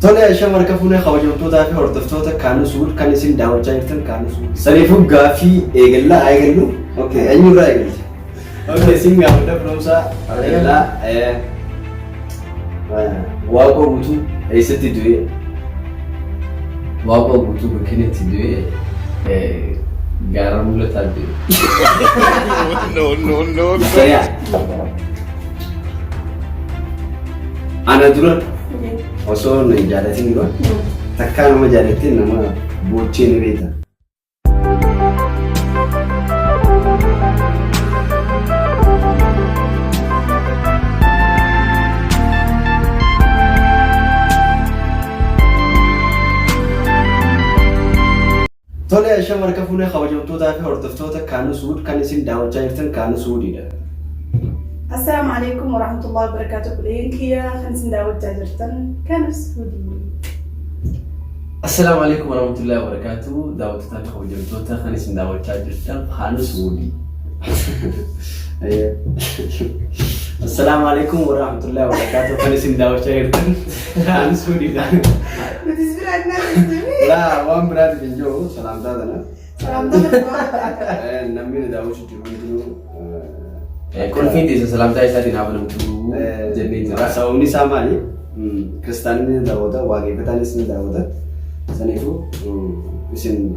Tole shamar kafune khawajamtoota fi hordoftoota kaanu suud kan isin daawwachaa jirtan kaanu suud. Saniifuu gaafii eegallaa eegallu. Okay, eenyurraa eegalti? Okay, singa hunda firoomsaa eegallaa waaqoo guutuu eessatti du'e? Waaqoo guutuu bakkeetti du'e gaara mul'ataa du'e. No. Saya. Ana dura osoo na jaalatin dura takkaa nama jaalatin nama boochee ni beekta. Tole shamar kafune khawajamtoota fi hordoftoota kaanu suud kan isin daawwachaa jirtan kaanu suudidha. السلام عليكم ورحمة الله وبركاته. كلينكيا خمسين داود تاجرتن كان سودي. السلام عليكم ورحمة الله وبركاته. داود تاني خوجمتوتا خمسين داود تاجرتن خانو سودي. السلام عليكم ورحمة الله وبركاته. خمسين داود تاجرتن خانو سودي. بتسبر عندنا تسبر. لا وان براد بنجو سلام دادنا. سلام دادنا. نمي داود تجربة كل فين دي سلام تاي ساتي نابلم تو جنين جرا ساوني ساماني كريستياني داودا واجي بتانيس داودا سنيفو اسم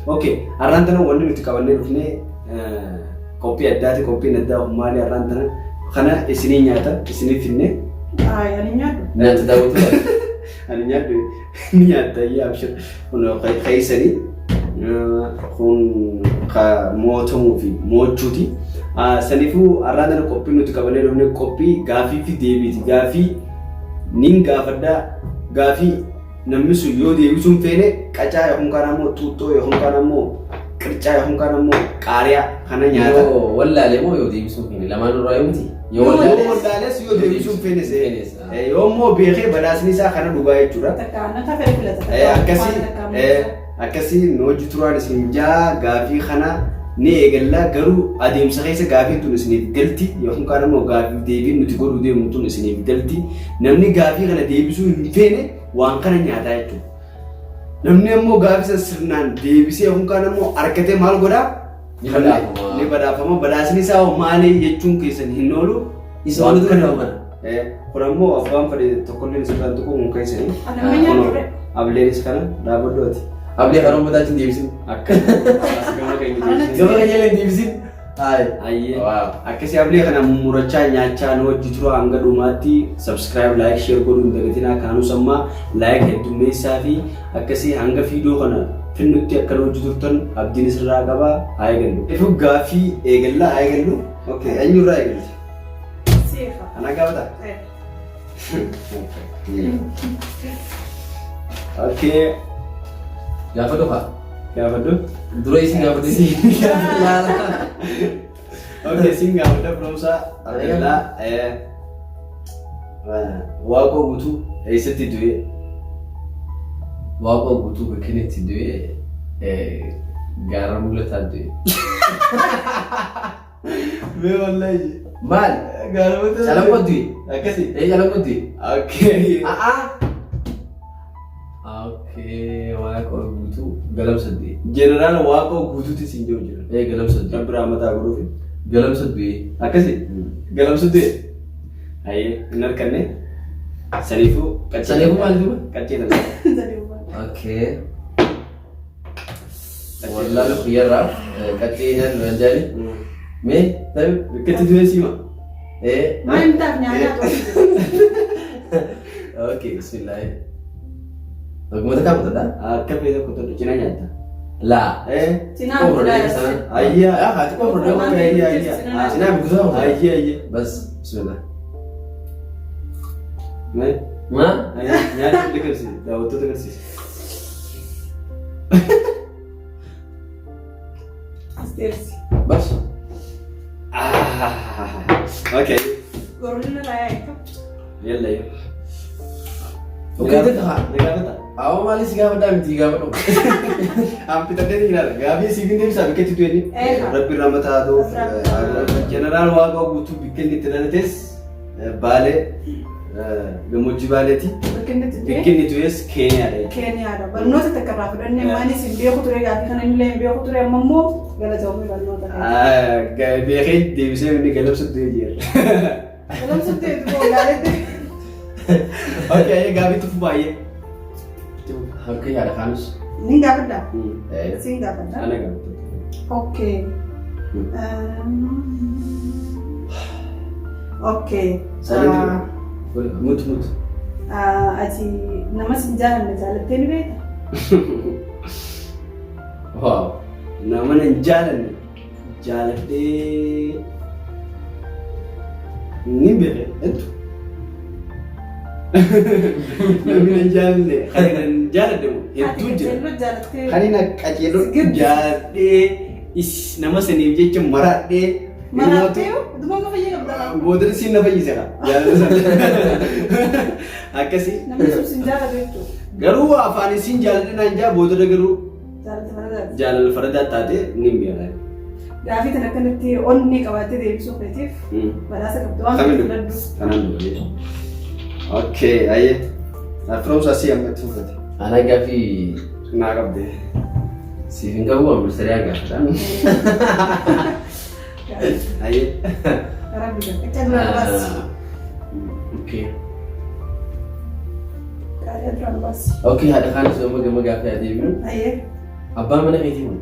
اوكي ارانتنا ولي متكونين رفني كوبي اداتي كوبي ندا مالي ارانتنا خنا اسني نياتا اسني فيني يعني نياتو نات داودا انا نياتا يا ابشر انه خيسري kun ka mootumuu fi moochuuti. Saniifuu arraadana qophii nuti qabanee dhufne qophii gaafii fi deebiiti. Gaafii nin gaafadhaa gaafii namni sun yoo deebisuun feene qacaa yookaan kaan ammoo xuuxxoo yookaan kaan ammoo qircaa yookaan kaan ammoo qaariyaa kana nyaata. Yoo wallaalee moo yoo deebisuun feene lamaan irraa yoo miti. Yoo wallaales yoo deebisuun feene see yoo immoo beekee badhaasni isaa kana dhugaa jechuudha. Takkaanata fedhe filata. Akkasii nooji turaan isin jaa gaafii kana ni eegallaa garuu adeemsa keessa gaafiin tun isiniif galti yookaan kaan ammoo gaafii deebiin nuti godhuu deemu tun isiniif galti. Namni gaafii kana deebisuu hin feene waan kana nyaataa jechuudha. Namni ammoo gaafii sirnaan deebisee yookaan kaan ammoo argatee maal godhaa? Ni badhaafama. Badhaasni isaa maali jechuun keessan hin oolu. Isa waan dura nama. Kun ammoo abbaan fedhe tokkolleen isirraan tokko muka isanii. Anamanya Ableenis kana dhaabaddooti. Abli kalau mau tadi divisin, Gama kayaknya divisin, Aye. Akkasii ablee kana murachaa nyaachaa nu wajji tura hanga dhumaatti subscribe like share godhuun dagatinaa kaanus amma like heddummeessaa fi akkasii hanga viidiyoo kana finnutti akka nu wajji turtan abdiin isirraa qaba haa eegallu. Ifu gaafii eegallaa haa eegallu. Okay, eenyurraa eegalti? Seefa. Ana gaafata? Okay. Gaffa doha. Gaffa do? Dura isi gaffa disi. Okay, sing gaffa do prosa. Adalah waaqoo guutuu eessatti du'e? Waaqoo guutuu bakkeetti du'e gaara mul'ataa du'e. Mee wallahi. Maal? Gaara mul'ataa. Calanqoo du'e. Akkasii. Calanqoo du'e. Okay. Okay, waaqoo guutuu galamsa du'e. Jeneraal waaqoo guutuutti siin jiru jira. Galamsa du'e. Kan biraa mataa godhuufi. Galamsa du'e. Akkasii. Galamsa du'e. Ayyee hin harkanne. Saniifuu qaccee. Saniifuu maal jiru? Qaccee dha. Okay. Wallahi khiyarra qaccee hin ranjali. Me tabi bikkatti du'e siima. Maal taaf nyaata Okay, bismillah. Bagaimana kamu tadi? Akka fedha kutu cina nyata. Lah. Cina Kau udah berdua sana. Ayya. Ya, hati kau berdua. Ayya. Cina begitu. Ayya. Bas, bismillah. Mai. Ma? Ayya, nyata dekat sih. Dah betul dekat sih. Astersi. Bas. Okay. Gorilla raya itu. Yalla ya. Okay, itu kah? Negara tak? Awak malis gak pada tiga pada. Hampir tadi ni lah. Gabi sih ni bisa bikin itu ni. Rabbi Ramadhan tu. General waga butuh bikin itu nanti bale gammoojjii baaleeti. Bikkinni tuyes Keeniyaadha. Keeniyaadha. Barnoota takka irraa fudhannee maanis hin beeku ture gaaffii kana illee hin beeku ture amma immoo galatoomii barnoota. Beekee deebisee inni galabsutti jira. Galabsutti ilaalette. Okay, gaaffii tufu baay'ee. Harka yaada kaanus. Ni gaafadha. Si gaafadha. Ana gaafadha. Okay. Okay. Mut. Ati nama si jaalanne jaalattee ni beekta? Wow. Nama hin jaalanne jaaladhee ni beekta. Namni hin jaalanne kan hin jaaladde hedduu jira. Kan hin qajeeloo jaaladhee nama saniif jecha maraadhee. Maraatee dhuma fayyadamudha. Boodri siin na fayyiseera. Akkasii. Namni sun siin jaalatu jechuudha. Garuu afaan siin jaaladhe naan jaa boodri garuu jaalala faradaa taate ni miira. Gaaffii kana akkanatti onni qabaatee deebisuuf feetiif badhaasa qabdu waan filadhu. Kanaan du'e. Okay, ayyee. Firoomsa asii ammatti uffate. Ana gaaffii naa qabdee. siif hin qabu waan bulsariyaa gaafata. Ayyee. Okay, haadha kaanis amma gama gaaffii haa deebinu. Abbaa mana keetii kun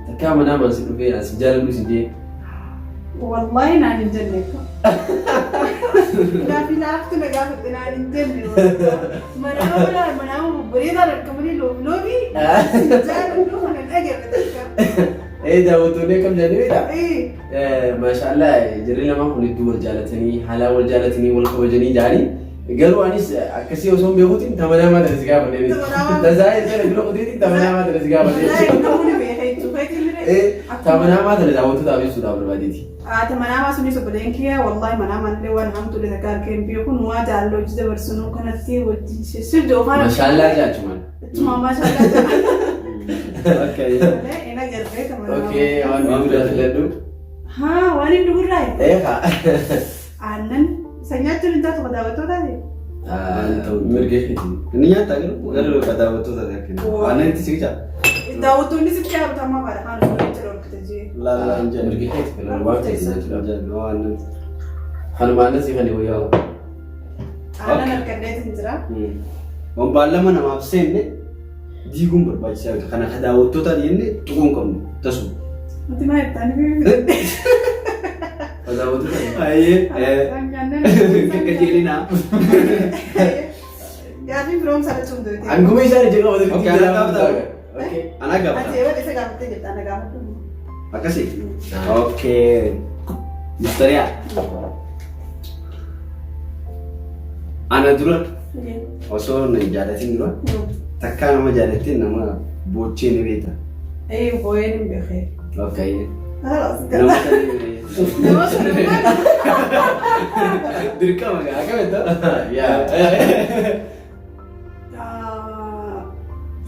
takkaa manaa maan si dhufee as jaalallu si jee. Wallahi naan hin jenne ko. Gaaffii laaftu na gaafatte naan hin jenne. Manaa bareedaa rakkamanii loobii jaalallu kana dhageeffate. Daawwattoonni akkam jedhanidha. Maashaallah jirri lama kun iddoo wal jaalatanii haala wal jaalatanii wal kabajanii jaanii. Garuu anis akkasii osoo hin beekuutiin tamanaa maa ta'e si gaafatee. Tasaa jechuudha bira qotiitiin tamanaa maa ta'e si gaafatee. Tamanaa maa ta'e daawwattootaaf ibsuudhaaf barbaadeeti. Tamanaa maa sunis obboleen kiyya wallahi manaa maallee waan hamtuudha takka harkeen beekuun waa jaalala hojii dabarsinuu kanatti wajjin sirda ofaan. Maashaallah jaachumaan. Ittuma maashaallah jaachumaan. Okay. Ina gargaaru tamanaa. Okay, waan biraa filadhu. Haa, waan hin dhugurraa. Haa. Aannan sanyachuun hin taatu daawwattootaati. Mirga keetii. Inni nyaata garuu daawwattoota kenna. Aannan itti siqichaa. Daawwattoonni sitti yaabatamaa baadha kaan osoo jira olkata jee. Laalaa hin jedhu. Mirga keetii filadhu waan ta'e jechuudha. Aannan. Hanumaan si kan wayyaa. Aannan harkadheetiin jira. Waan lama namaaf seenne diiguun barbaachisaa kana ka daawwattoota jenne tuquun qabnu tasu. Nuti maa jettaan beeku. Ayyee. Gaggeelina. Gaaffii biroon sana cimduu. Anguma isaan ijaa qabatanii. Okay, ana gaafata. Okay. Ana gaafata. Ati eewwan isa gaafattee jirta ana gaafatu. Akkasii. Okay. Mustariyaa. Ana dura osoo na jaalatin dura takkaa nama jaalatin nama boochee ni beekta. Booyeen hin beekee. Okay. Nama sana dirqama gaa qabetta.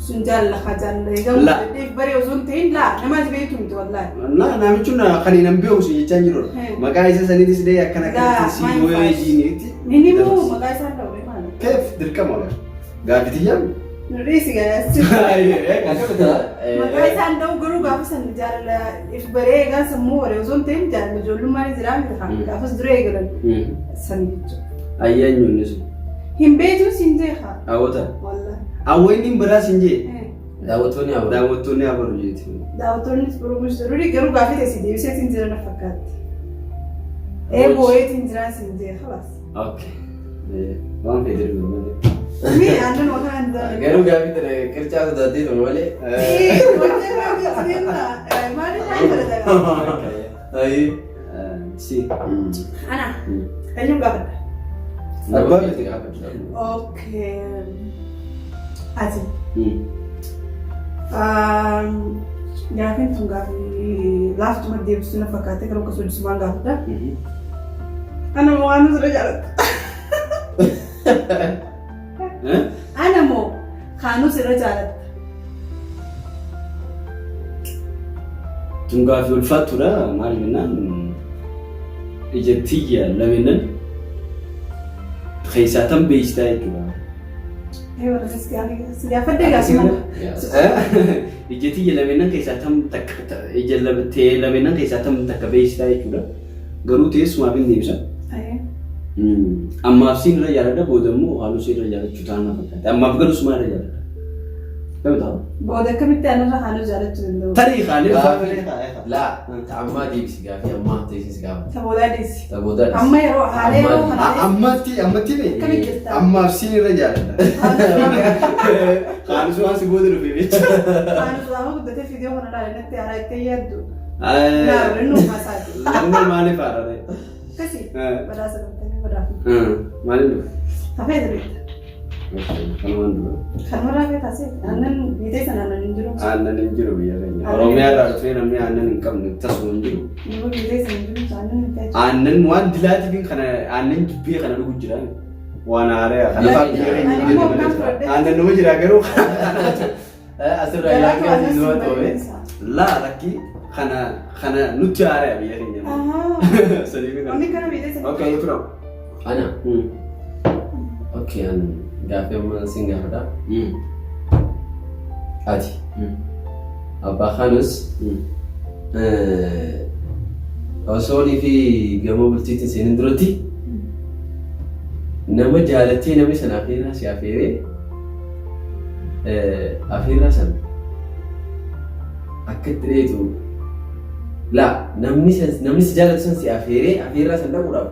sun jaalala haa jaalala eegamu baree osoo hin ta'in laa namaati beektu miti wallaahi. Namichuun kan hin beeku sun jechaa jiru. Maqaa isa saniitis illee akkana kanatti si booyee jiiniitti. Inni immoo maqaa isaa ta'uu maali? Keef dirqama gaa. Gaafitiyyaa. Nurriisi gaasi. Maqaa isaan ta'u garuu gaafa san jaalala if baree eegaan sammuu waree osoo hin ta'in jaalala ijoollummaan jiraa miti haa gaafas dura eegalan san jechuudha. Ayyaanyoonni sun. Hin beektu siin jee haa. Daawwata. Wallaahi. Awweenni biraa siin jee. Daawwattoonni abaru. Daawwattoonni abaru jeeti. Daawwattoonnis biroomis jiru garuu gaafa ta'e si deebiseetiin jira na fakkaatti. Booyeetiin jiraa siin jee halas. Okay. Waan fedhe dhufu malee. Mi aannan wakaan jira. Garuu gaaffii ta'e qircaa sodaatee dhufu malee. Maali naan fayyadamaa? Ayi. Si. Ana. Eenyuun gaafadha? Abbaa miti gaafadha. Okay. Ati. Gaafiin tun gaafii laaftuma deebisuu na fakkaatee kan akkasuma jisumaan gaafadha. Ana moo waan nusra jaalatta? Ana moo kaanuu sirra jaalatta? Tun gaafii ulfaattuudha maal jennaan ijattii laminan keessaatam beeksistaa jechuudha. Sigaafadde gaafima. Ijjeetii lameenan keessaatam takka ijjeelamtee lameenan keessaatam takka beeksistaa jechuudha. Garuu teessumaaf hin deebisa. Ammaaf siin irra jaalladha booda immoo haaluu siin irra jaallachuu taanaa fakkaata. Ammaaf garuu sumaa irra jaalladha. Booda akkamitti anarra haaluu jaallachuu danda'u? Tarii haalee laa ta'ammaa deebisi gaafii ammaa teessis gaafa. Taboodaa deessi. Taboodaa deessi. Amma yeroo haalee yeroo kana ammatti ammaaf siin irra jaalladha. Haalis waan si booda dhufee jechuudha. Haalis waan guddatee fiidiyoo kana ilaalee natti haaraa itti yaaddu. Naarreen uumaa isaati. Namni maaliif haarare? Kasi badhaasa gamtanii badhaafi. Maaliif dhufe? Hafee jireenya. Kanumaan dura. Kanumarraa fee taasise aannan biitee sana aannan hin jiru. Aannan hin jiru biyya keenya. Oromiyaa irraa dhufee namni aannan hin qabne tasuma hin jiru. Nama biitee sana hin jiru aannan hin taasisu. Aannan waan dilaatiif kana aannan jibbee kana dhugu jira. Waan haaraa kana aannan nama jira garuu asirraa yaaqee numa ta'e. Laa lakkii kana nutti haaraa biyya keenya. Namni kana biitee sana. Okay, tura. Ana. Okay, an gaafii amma siin gaafadha. Ati. Abbaa Haanus. Osoo fi gamoo bultiitti seenin duratti nama jaalattee namni sana afeerraa si afeeree afeerraa sana akka itti dheetu laa namni si jaalatu san si afeeree afeerraa sana dhaquudhaaf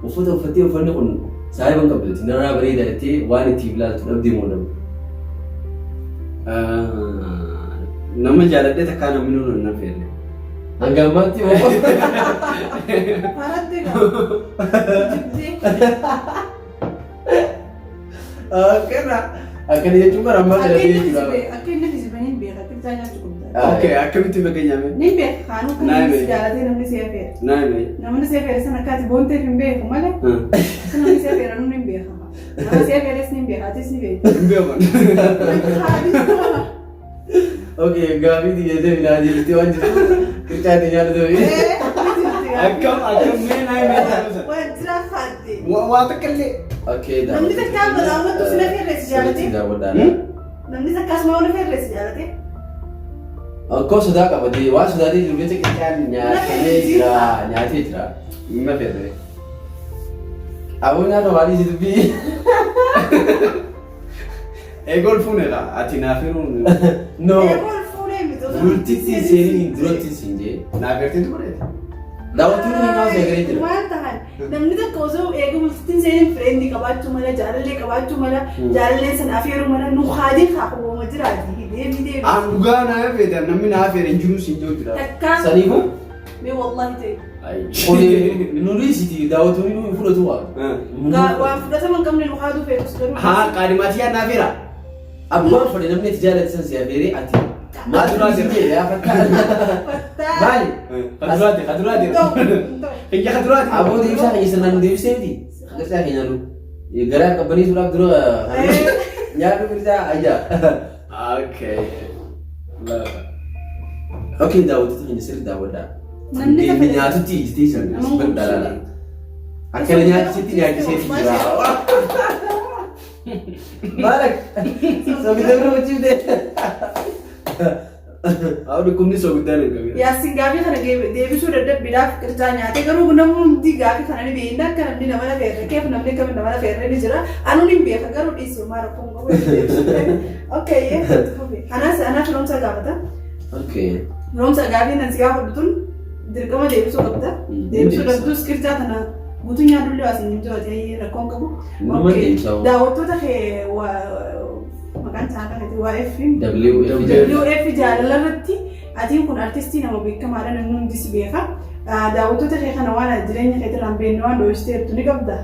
uffata uffattee uffanni kun saayiban qabdatti narraa bareeda jettee waan ittiif laaltu dhabdee moo nama? Nama jaaladhee takkaa namni nuun hin affeerre. Hanga ammaatti moo? Haratti akkana jechuun bara ammaa jalatee jechuudha. Akka inni fisibanii hin beeka qircaa nyaachuu qabda. Okay, akkamitti fakkeenyaame? Ni beeka haanuu kan namni jaalatee namni si affeera. Naame. Namni si affeera sana akkaati boonteef hin beeku malee namni si affeera nuun hin beekama. Nama si affeeres ni beeka atis ni beeka. Hin beekan. Okay, gaafii dhiyeessee midhaan jirti waan jirtu qircaatti nyaata ta'e. Akkam mee naame taa'uusa. Wanti raaffaatti. Waa takkaallee. Okay, namni takkaa bal'aamatu si affeerres jaalatee. Namni takkaas maa wal affeerres jaalatee. Akkoo sodaa qabatee waan sodaatee jiru jecha qircaan nyaatee jira. Hin affeerre. Aboo nyaata waan isi dubbii. Eegol fuunedha. Ati naafeeruun. No. Eegol fuunee miti. Bultitti seenii duratti siin jee. Naafeertiin tureeti. Daawwattuun hin haasa'e garee jira. Waan tahan namni tokko osoo eeguu bultittiin seenii fireendi qabaachuu mala jaalallee qabaachuu mala jaalallee sana afeeruu mala nu haadii kaafamuma jiraati. Deebii. Aan dhugaa naa feetan namni naa feere hin jiru siin jiru jira. Takkaa. Saniifuu. Mee wallahi ta'e. Nurisiti daawwattuun hin fudhatu waan. Waan fudhatama hin qabne nu haaduu feetus garuu. Haa qaadimaatii yaa naa feera. Abbaan fudhe namni itti jaalatu san si afeeree ati maal duraa sirrii yaa fakkaata. Maali? Kaduraati. Iyya kaduraati. Aboo deebisaa keenya sirnaan deebisee miti. Qircaa keenya lu. Garaa qabbanii suuraaf dura nyaatu qircaa ayyaa. Okay, daawwattoota keenya sirrii daawwadhaa. Deemni nyaatutti ijjitee sirrii dalaala. Akkana nyaachisitti nyaachisee jira. Maalak soogidda bira hojjifte. Haa dhukkubni soogiddaan hin qabne. Yaasin gaafii kana deebisuu dadhabbiidhaaf qircaa nyaate garuu namni hundi gaafii kana ni beekna akka namni nama na feerre keef namni kam nama na feerre ni jira anuun hin beeka garuu dhiisuu maa rakkoon qabu okay anaa firoomsa gaafata. Okay. Firoomsa gaafii nan si gaafadhuun dirqama deebisuu qabda deebisuu dhabdus qircaa kana guutuu nyaadullee waasin hin jiru rakkoon qabu. Daawwattoota kee maqaan isaa kanatti WF jaalala irratti atiin kun artistii nama beekamaadha namni hundi si beeka. Daawwattoota kee kana waan jireenya kee irraan beekne waan dho'isteertu ni qabda.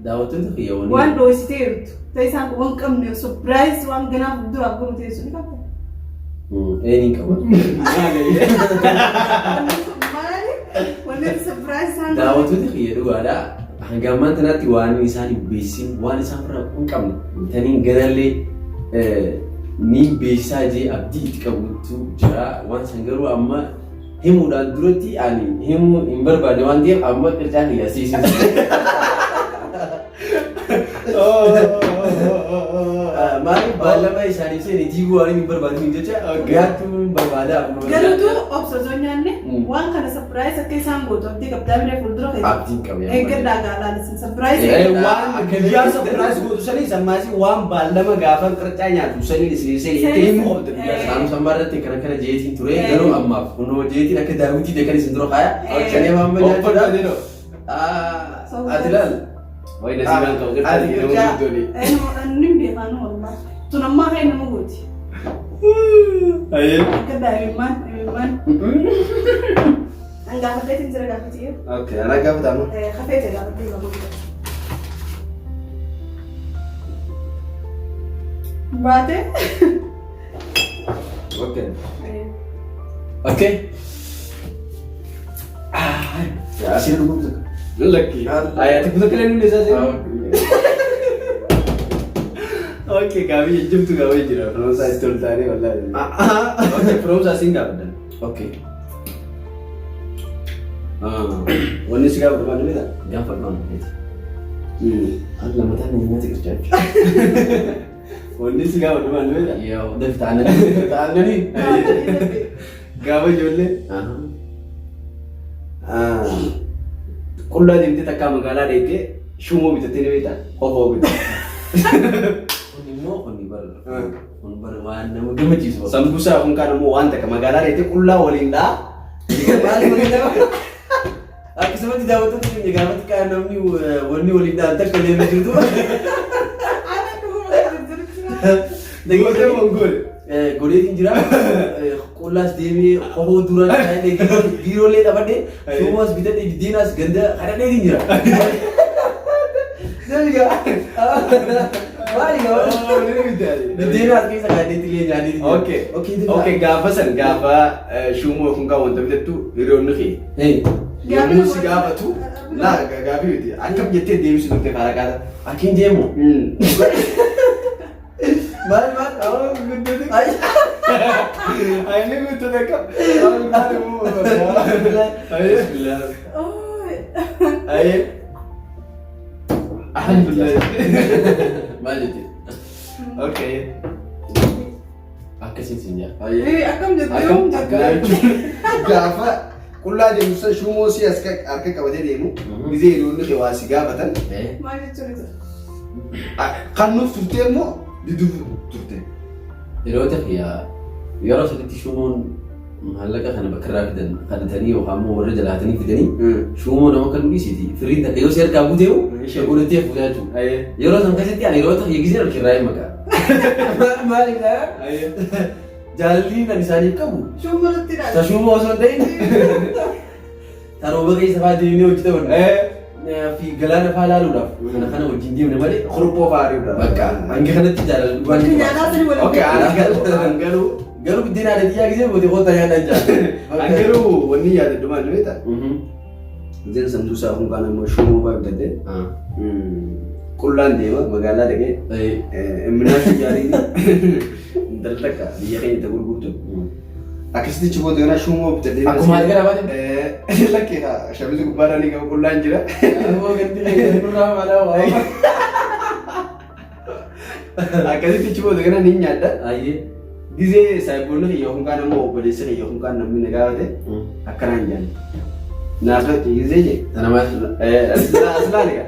Daawwattoota kiyyaawwan waan dho'isteertu ta'e isaan kun waan qabne surprise waan ganaaf duraaf godhu teessu ni qabda. Eenyu qaba? Maali? Wanti surprise isaan daawwattoota kiyya dhugaadhaa. Hanga ammaan tanaatti waan isaan beeksisan waan isaan irraa hin qabne taniin ganallee ni beeksisaa jee abdii itti qabutu jira waan san garuu amma himuudhaan duratti ani himuu hin barbaanne waan ta'eef amma qircaa kiyya siisisu. Maaliif baallama isaanii seenii diiguu waan hin barbaadne jecha gaattuu barbaada. Galuutu obsosoo nyaanne waan kana sapiraayiz akka isaan gootu abdii qabdaa bira fuuldura keessa. Abdiin qabee. Eeggaddaa gaalaalisin sapiraayiz. Waan guyyaa sapiraayiz gootu sanii sammaasii waan baallama gaafa qircaa nyaatu sanii isiisee himu qabda guyyaa sana. Saanuu sammaarratti kana jeetiin ture garuu ammaaf kunoo jeetiin akka daawwitii beekan isin dura kaaya. Shanii amma nyaachuudha. Ati laal. Wai nasi kan kau kerja di rumah itu ni. Anu dia kan normal. Tu nama kan nama guci. Ayo. Kedai Iman. Enggak kafe tin sira kafe tiyo. Okay, anak kau pertama. Kafe te kafe tiyo kamu. Bate. Okay. Okay. Ya, sini dulu bisa. Lelaki. Ayat itu kalian Indonesia sih. Oke, kami jam tu kami jira. From saya stol tadi wallahi. Okay, from saya singgah betul. Okay. Wanni singgah betul mana ni tak? Jangan pernah. Allah mata ni mati kerja. Wanni singgah betul mana ni tak? Ya, udah tanya ni. Gawe jolle. Kulla deemtee takka magaalaa deemtee shumoo bitattee ni beektaa? Hofoo bitaa. Kun immoo kun waan nama gammachiisu. Sambuusaa kun kaan immoo waan takka magaalaa deemtee qullaa waliin dhaa. Akkasumatti daawwattoota keenya gaafatti kaan namni wanni waliin dhaan takka deemee jirtu. Gootee mongool. Godeetiin jira. Qullaas deemee hofoo duraan taa'ee biiroolee taphadhee shumoos bitadhee biddeenaas ganda kadhadheetiin jira. Biddeenaas keessa kadhadheetti illee nyaanneetiin jira. Okay, gaafa san gaafa shumoo kun kaan wanta bitattu hiriyoonni kee. Yommuu si gaafatu gaafii miti akkam jettee deebisu turte karaa kaata. Akkiin deemu. Maal guddate. Ini guddate kam. Ayo. Alhamdulillah. Maal jetti? Okay. Akkasiin siin jaa. Akkam jettu. Gaafa qullaa deemu san shumoo si as harka qabatee deemu gizee hiriyoonni kee waa si gaafatan. Maal jechuudha? Kan nuuf turtee immoo diduuf turte. Yeroo yeroo sadiitti shumoon maallaqa kana bakka irraa fidan kadhatanii yookaan immoo warra jalaatanii fidanii shumoo nama kan dhiisiti firiin takka yoo si harkaa buuteewu godhattee fuudhaa jechuudha. Yeroo san keessatti ani yeroo ta'e gisee harkirraa hin maqaa. Maaliif dhaa? Jaalalliin kan isaaniif qabu. Shumooti dha. Shumoo osoo hin ta'in tarooba keessa fa'aa deemnee hojjetaman. Fi galaana fa'aa ilaaluudhaaf kana wajjin deemne malee Kuruphoo fa'aa deemuudhaaf. bakka hanga kanatti jaalala Bakki nyaanaa sirrii waliin. Okay, anas garuu biddeen aadaa xiyyaa gisee boote qoota nyaadhaan jaalala. garuu wanni yaadadhu maal beektaa? Biddeen sambuusaa kun kaan immoo shumoo fa'aa bitatee qullaan deema magaalaa dhaqee imminaa shiyyaariin intala takka biyya keenya itti gurgurtu. Akkasitti booda kana shumoo bitatee. Akkuma argaa baate. Lakkee shabizi gubbaadhaan ni qabu qullaan jira. Akkasitti booda kana ni nyaadha. Gizee saayiboonni kiyya kun kaan immoo obboleessi kiyya kun kaan namni na gaafate akkanaan jaan. Naaf gizee jee. Sana maal? As laaliga.